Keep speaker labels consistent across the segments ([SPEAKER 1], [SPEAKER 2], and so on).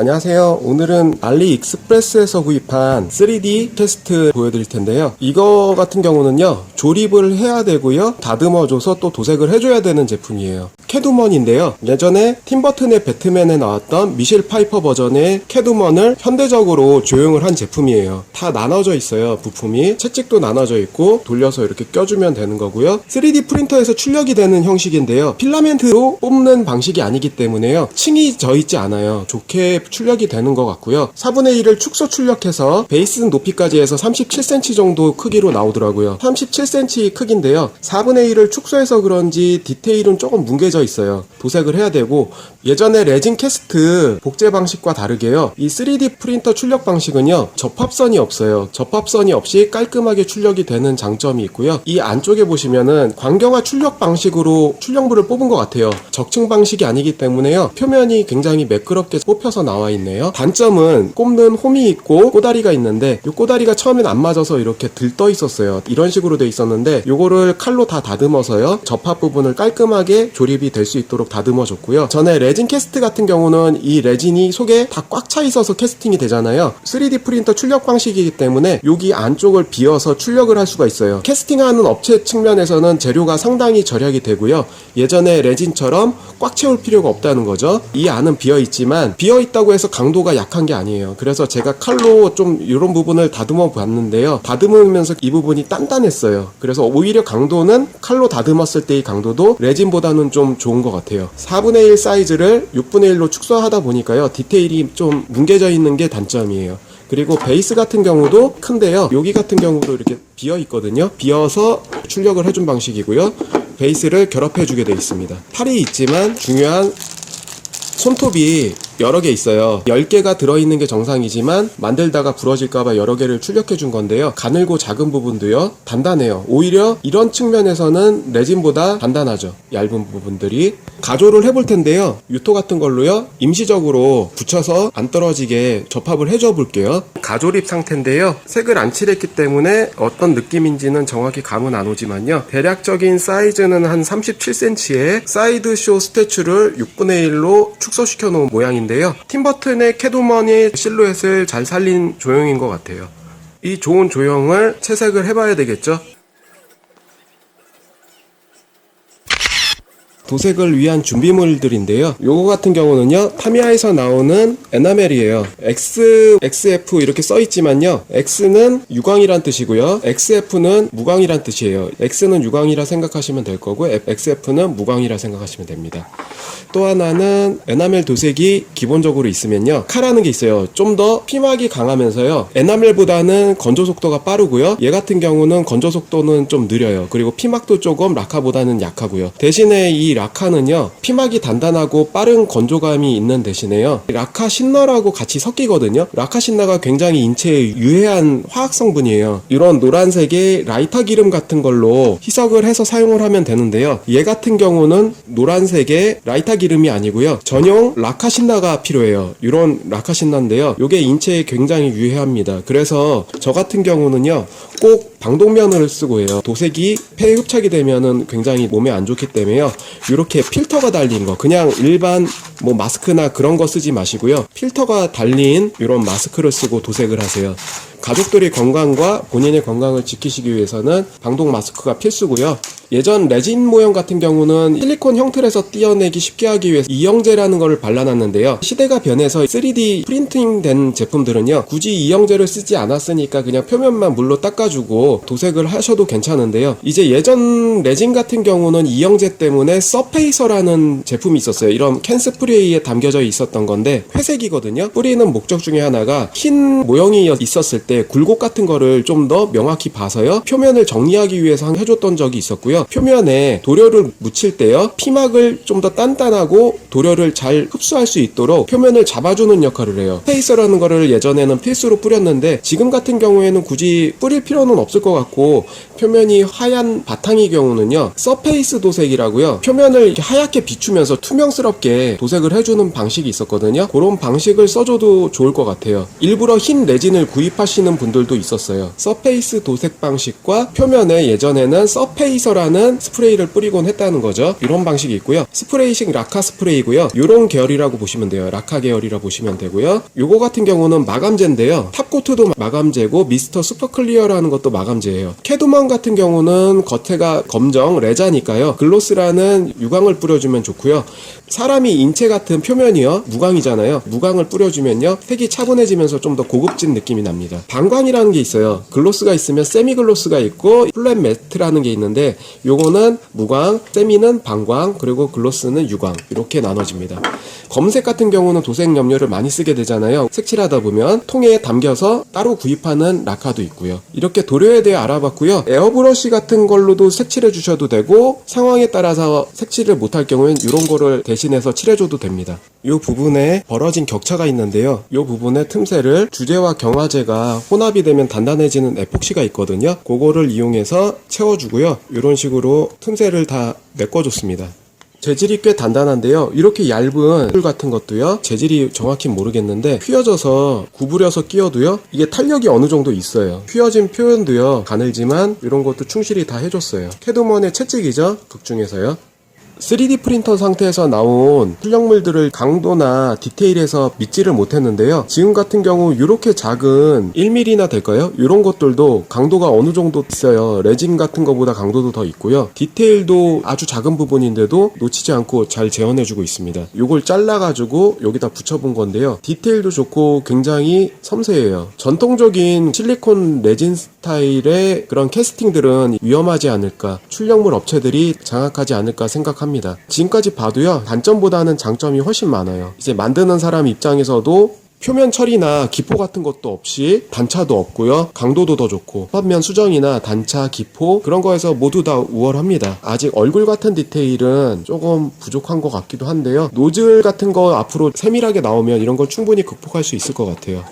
[SPEAKER 1] 안녕하세요. 오늘은 알리익스프레스에서 구입한 3D 캐스트 보여드릴 텐데요. 이거 같은 경우는요, 조립을 해야 되고요, 다듬어줘서 또 도색을 해줘야 되는 제품이에요. 캐두먼인데요. 예전에 팀버튼의 배트맨에 나왔던 미셸 파이퍼 버전의 캐두먼을 현대적으로 조형을 한 제품이에요. 다 나눠져 있어요. 부품이 채찍도 나눠져 있고 돌려서 이렇게 껴주면 되는 거고요. 3D 프린터에서 출력이 되는 형식인데요. 필라멘트로 뽑는 방식이 아니기 때문에요, 층이 져 있지 않아요. 좋게 출력이 되는 것 같고요. 4분의 1을 축소 출력해서 베이스 높이까지 해서 37cm 정도 크기로 나오더라고요. 37cm 크기인데요, 4분의 1을 축소해서 그런지 디테일은 조금 뭉개져 있어요. 도색을 해야 되고, 예전에 레진 캐스트 복제 방식과 다르게요, 이 3D 프린터 출력 방식은요, 접합선이 없어요. 접합선이 없이 깔끔하게 출력이 되는 장점이 있고요. 이 안쪽에 보시면은 광경화 출력 방식으로 출력물을 뽑은 것 같아요. 적층 방식이 아니기 때문에요, 표면이 굉장히 매끄럽게 뽑혀서 나와 있네요. 단점은 꼽는 홈이 있고 꼬다리가 있는데, 이 꼬다리가 처음엔 안 맞아서 이렇게 들떠 있었어요. 이런 식으로 돼 있었는데, 요거를 칼로 다 다듬어서요, 접합 부분을 깔끔하게 조립이 될 수 있도록 다듬어 줬고요. 전에 레진 캐스트 같은 경우는 이 레진이 속에 다 꽉 차 있어서 캐스팅이 되잖아요. 3D 프린터 출력 방식이기 때문에 여기 안쪽을 비워서 출력을 할 수가 있어요. 캐스팅하는 업체 측면에서는 재료가 상당히 절약이 되고요. 예전에 레진처럼 꽉 채울 필요가 없다는 거죠. 이 안은 비어 있지만, 비어 있다고 해서 강도가 약한 게 아니에요. 그래서 제가 칼로 좀 이런 부분을 다듬어 봤는데요, 다듬으면서 이 부분이 단단했어요. 그래서 오히려 강도는 칼로 다듬었을 때의 강도도 레진보다는 좀 좋은 것 같아요. 4분의 1 사이즈를 6분의 1로 축소하다 보니까요, 디테일이 좀 뭉개져 있는 게 단점이에요. 그리고 베이스 같은 경우도 큰데요, 여기 같은 경우도 이렇게 비어 있거든요. 비어서 출력을 해준 방식이고요. 베이스를 결합해 주게 되어 있습니다. 팔이 있지만 중요한 손톱이 여러 개 있어요. 10개가 들어있는 게 정상이지만 만들다가 부러질까봐 여러 개를 출력해 준 건데요, 가늘고 작은 부분도요, 단단해요. 오히려 이런 측면에서는 레진보다 단단하죠, 얇은 부분들이. 가조를 해볼 텐데요, 유토 같은 걸로요, 임시적으로 붙여서 안 떨어지게 접합을 해줘 볼게요. 가조립 상태인데요, 색을 안 칠했기 때문에 어떤 느낌인지는 정확히 감은 안 오지만요, 대략적인 사이즈는 한 37cm에 사이드 쇼 스태츄를 6분의 1로 축소시켜 놓은 모양인데, 팀버튼의 캐두먼의 실루엣을 잘 살린 조형인 것 같아요. 이 좋은 조형을 채색을 해봐야 되겠죠. 도색을 위한 준비물들인데요, 요거 같은 경우는요, 타미야에서 나오는 에나멜이에요. XF 이렇게 써있지만요, X는 유광이란 뜻이고요, XF는 무광이란 뜻이에요. X는 유광이라 생각하시면 될 거고, XF는 무광이라 생각하시면 됩니다. 또 하나는 에나멜 도색이 기본적으로 있으면요, 카라는 게 있어요. 좀 더 피막이 강하면서요, 에나멜보다는 건조 속도가 빠르고요, 얘 같은 경우는 건조 속도는 좀 느려요. 그리고 피막도 조금 라카보다는 약하고요. 대신에 이 라카는요, 피막이 단단하고 빠른 건조감이 있는 대신에요, 라카 신너라고 같이 섞이거든요. 라카 신너가 굉장히 인체에 유해한 화학 성분이에요. 이런 노란색의 라이터 기름 같은 걸로 희석을 해서 사용을 하면 되는데요, 얘 같은 경우는 노란색의 라이터 기름이 아니고요, 전용 라카 신너가 필요해요. 이런 라카 신너인데요, 이게 인체에 굉장히 유해합니다. 그래서 저 같은 경우는요, 꼭 방독면을 쓰고 해요. 도색이 폐에 흡착이 되면은 굉장히 몸에 안 좋기 때문에요, 이렇게 필터가 달린 거, 그냥 일반 뭐 마스크나 그런 거 쓰지 마시고요, 필터가 달린 이런 마스크를 쓰고 도색을 하세요. 가족들의 건강과 본인의 건강을 지키시기 위해서는 방독 마스크가 필수고요. 예전 레진 모형 같은 경우는 실리콘 형틀에서 띄어내기 쉽게 하기 위해서 이영제라는 거를 발라놨는데요, 시대가 변해서 3D 프린팅 된 제품들은요, 굳이 이영제를 쓰지 않았으니까 그냥 표면만 물로 닦아주고 도색을 하셔도 괜찮은데요, 이제 예전 레진 같은 경우는 이영제 때문에 서페이서라는 제품이 있었어요. 이런 캔 스프레이에 담겨져 있었던 건데 회색이거든요. 뿌리는 목적 중에 하나가 흰 모형이 있었을 때 굴곡 같은 거를 좀 더 명확히 봐서요, 표면을 정리하기 위해서 해줬던 적이 있었고요. 표면에 도료를 묻힐 때요, 피막을 좀 더 단단하고 도료를 잘 흡수할 수 있도록 표면을 잡아주는 역할을 해요. 스페이서라는 거를 예전에는 필수로 뿌렸는데, 지금 같은 경우에는 굳이 뿌릴 필요는 없을 것 같고, 표면이 하얀 바탕의 경우는요, 서페이스 도색이라고요. 표면을 이렇게 하얗게 비추면서 투명스럽게 도색을 해주는 방식이 있었거든요. 그런 방식을 써줘도 좋을 것 같아요. 일부러 흰 레진을 구입하시는 분들도 있었어요. 서페이스 도색 방식과 표면에 예전에는 서페이서라는 스프레이를 뿌리곤 했다는 거죠. 이런 방식이 있고요. 스프레이식 라카 스프레이고요. 이런 계열이라고 보시면 돼요. 라카 계열이라 보시면 되고요. 요거 같은 경우는 마감제인데요. 탑코트도 마감제고 미스터 슈퍼클리어라는 것도 마감제예요. 캐두먼 같은 경우는 겉에가 검정 레자니까요. 글로스라는 유광을 뿌려주면 좋고요. 사람이 인체 같은 표면이요, 무광이잖아요. 무광을 뿌려주면요, 색이 차분해지면서 좀 더 고급진 느낌이 납니다. 반광이라는 게 있어요. 글로스가 있으면 세미 글로스가 있고 플랫 매트라는 게 있는데, 요거는 무광, 세미는 반광, 그리고 글로스는 유광, 이렇게 나눠집니다. 검색 같은 경우는 도색 염료를 많이 쓰게 되잖아요. 색칠하다 보면 통에 담겨서 따로 구입하는 라카도 있고요. 이렇게 도료에 대해 알아봤고요. 에어브러쉬 같은 걸로도 색칠해 주셔도 되고, 상황에 따라서 색칠을 못할 경우엔 이런 거를 대신해서 칠해줘도 됩니다. 이 부분에 벌어진 격차가 있는데요. 이 부분에 틈새를 주제와 경화제가 혼합이 되면 단단해지는 에폭시가 있거든요. 그거를 이용해서 채워주고요. 이런 식으로 틈새를 다 메꿔줬습니다. 재질이 꽤 단단한데요. 이렇게 얇은 줄 같은 것도요, 재질이 정확히 모르겠는데 휘어져서 구부려서 끼워도요, 이게 탄력이 어느 정도 있어요. 휘어진 표현도요, 가늘지만 이런 것도 충실히 다 해줬어요. 캐두먼의 채찍이죠, 극 중에서요. 3D 프린터 상태에서 나온 출력물들을 강도나 디테일에서 믿지를 못했는데요. 지금 같은 경우 이렇게 작은 1mm나 될까요? 이런 것들도 강도가 어느 정도 있어요. 레진 같은 거보다 강도도 더 있고요. 디테일도 아주 작은 부분인데도 놓치지 않고 잘 재현해주고 있습니다. 이걸 잘라가지고 여기다 붙여본 건데요. 디테일도 좋고 굉장히 섬세해요. 전통적인 실리콘 레진 스타일의 그런 캐스팅들은 위험하지 않을까, 출력물 업체들이 장악하지 않을까 생각합니다. 지금까지 봐도요, 단점보다는 장점이 훨씬 많아요. 이제 만드는 사람 입장에서도 표면 처리나 기포 같은 것도 없이 단차도 없고요, 강도도 더 좋고, 흡면 수정이나 단차, 기포 그런 거에서 모두 다 우월합니다. 아직 얼굴 같은 디테일은 조금 부족한 것 같기도 한데요. 노즐 같은 거 앞으로 세밀하게 나오면 이런 걸 충분히 극복할 수 있을 것 같아요.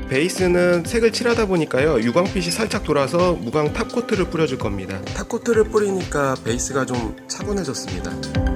[SPEAKER 1] 베이스는 색을 칠하다 보니까요, 유광빛이 살짝 돌아서 무광 탑코트를 뿌려줄 겁니다. 탑코트를 뿌리니까 베이스가 좀 차분해졌습니다.